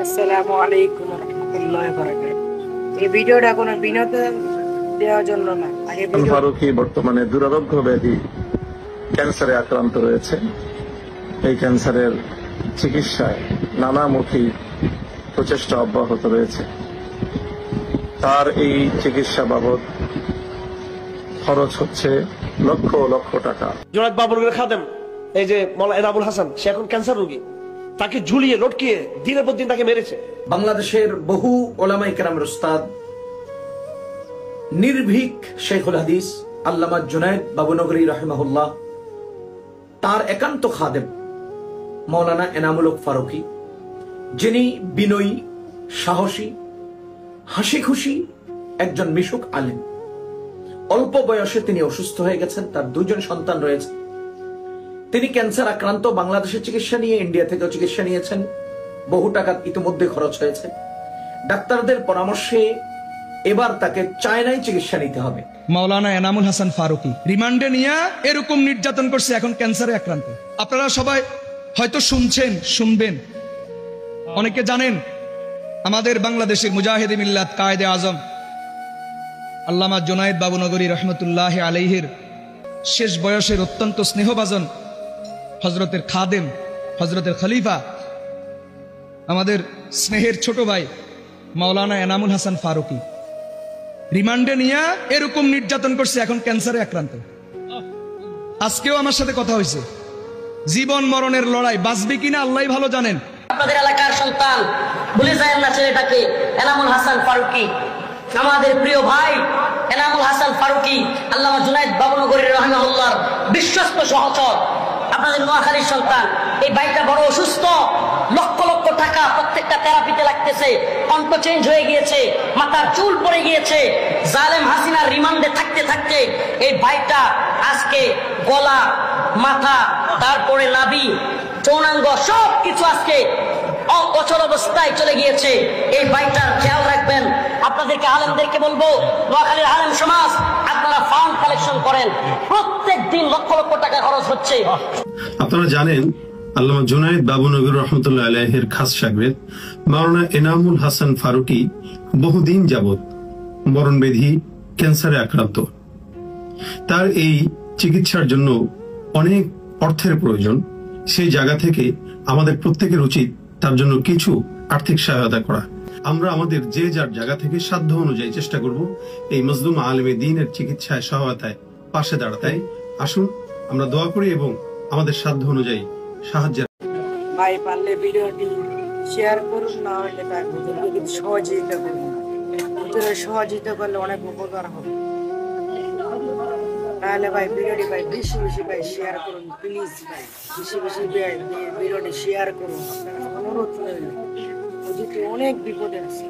আসসালামু আলাইকুম ওয়া রাহমাতুল্লাহি ওয়া বারাকাতুহু। এই ভিডিওটা কোনো বিনোদন দেওয়ার জন্য না। ফারুকী বর্তমানে দুরারোগ্য ব্যাধি ক্যান্সারে আক্রান্ত রয়েছে। এই ক্যান্সারের চিকিৎসায় নানামুখী প্রচেষ্টা অব্যাহত রয়েছে। তার এই চিকিৎসা বাবদ খরচ হচ্ছে লক্ষ লক্ষ টাকা। জোনায়েদ বাবুনগরের খাদেম এই যে মাওলানা এনামুল হাসান, সে এখন ক্যান্সার রোগী, তাকে ঝুলিয়ে লটকিয়ে দিনের পর দিন তাকে মেরেছে। বাংলাদেশের বহু ওলামায়ে কেরামের উস্তাদ নির্ভীক শেখুল হাদিস আল্লামা জুনায়েদ বাবুনগরী রাহিমাহুল্লাহ, তার একান্ত খাদেম মাওলানা এনামুল হক ফারুকী, যিনি বিনয়ী, সাহসী, হাসি খুশি একজন মিশুক আলেম। অল্প বয়সে তিনি অসুস্থ হয়ে গেছেন, তার দুইজন সন্তান রয়েছে। তিনি ক্যান্সার আক্রান্ত, বাংলাদেশে চিকিৎসা নিয়ে ইন্ডিয়া থেকেও চিকিৎসা নিয়েছেন, বহু টাকা ইতিমধ্যে খরচ হয়েছে। ডাক্তারদের পরামর্শে এবার তাকে চায়নায় চিকিৎসা নিতে হবে। মাওলানা এনামুল হাসান ফারুকী রিমান্ডে নিয়ে এরকম নির্যাতন করছে, এখন ক্যান্সারে আক্রান্ত। আপনারা সবাই হয়তো শুনছেন, শুনবেন, অনেকে জানেন আমাদের বাংলাদেশের মুজাহিদে মিল্লাত কায়েদে আজম আল্লামা জুনায়েদ বাবুনগরী রহমতুল্লাহ আলাইহির শেষ বয়সের অত্যন্ত স্নেহভাজন হজরতের খাদেম, হজরতের খলিফা, আমাদের স্নেহের ছোট ভাই মাওলানা এনামুল হাসান ফারুকী রিমান্ডে নিয়ে এরকম নির্যাতন করছে, এখন ক্যান্সারে আক্রান্ত। আজকেও আমার সাথে কথা হয়েছে, জীবন মরণের লড়াই, বাঁচবে কিনা আল্লাহ ভালো জানেন। আপনাদের এলাকার সন্তান, ভুলে যায় না ছেলেটাকে, এনামুল হাসান ফারুকী, আমাদের প্রিয় ভাই এনামুল হাসান ফারুকী আল্লামা জুনায়েদ বাবুনগরী রাহিমাহুল্লাহর বিশ্বস্ত সহচর, আপনাদের নোয়াখালীর সন্তান। এই ভাইটা বড় অসুস্থ, লক্ষ লক্ষ টাকা প্রত্যেকটা থেরাপিতে লাগতেছে, কণ্ঠ চেঞ্জ হয়ে গিয়েছে, মাথার চুল পড়ে গিয়েছে। জালেম হাসিনার রিমান্ডে থাকতে থাকতে এই ভাইটা আজকে গলা, মাথা, তারপরে নাভি, যৌনাঙ্গ সবকিছু আজকে অচল অবস্থায় চলে গিয়েছে। এই ভাইটার খেয়াল রাখবেন। আপনাদেরকে আলেমদেরকে বলবো, নোয়াখালীর আলেম সমাজ, আপনারা ফান্ড কালেকশন করেন, প্রত্যেক দিন লক্ষ লক্ষ টাকা খরচ হচ্ছে। আপনারা জানেন আল্লামা জুনায়েদ বাবুনগরী রহমতুল্লাহ আলাইহির খাস শাগরেদ মাওলানা এনামুল হাসান ফারুকী বহুদিন যাবৎ মরণব্যাধি ক্যান্সারে আক্রান্ত। তার এই চিকিৎসার জন্য অনেক অর্থের প্রয়োজন। সেই জায়গা থেকে আমাদের প্রত্যেকের উচিত তার জন্য কিছু আর্থিক সহায়তা করা। আমরা আমাদের যে যার জায়গা থেকে সাধ্য অনুযায়ী চেষ্টা করব এই মজলুম আলেমে দ্বীনের চিকিৎসায় সহায়তায় পাশে দাঁড়াতে। আসুন আমরা দোয়া করি এবং আমাদের সাধ্য অনুযায়ী সাহায্য। ভাই পারলে ভিডিওটি শেয়ার করুন, না হলে ভাই হুজুরকে সহযোগিতা করুন। হুজুরের সহযোগিতা করলে অনেক উপকার হবে। তাহলে ভাই ভিডিওটি ভাই বেশি বেশি ভাই শেয়ার করুন, প্লিজ ভাই বেশি বেশি ভিডিওটি শেয়ার করুন। অনুরোধ রইল, হুজুরকে অনেক বিপদে আছে।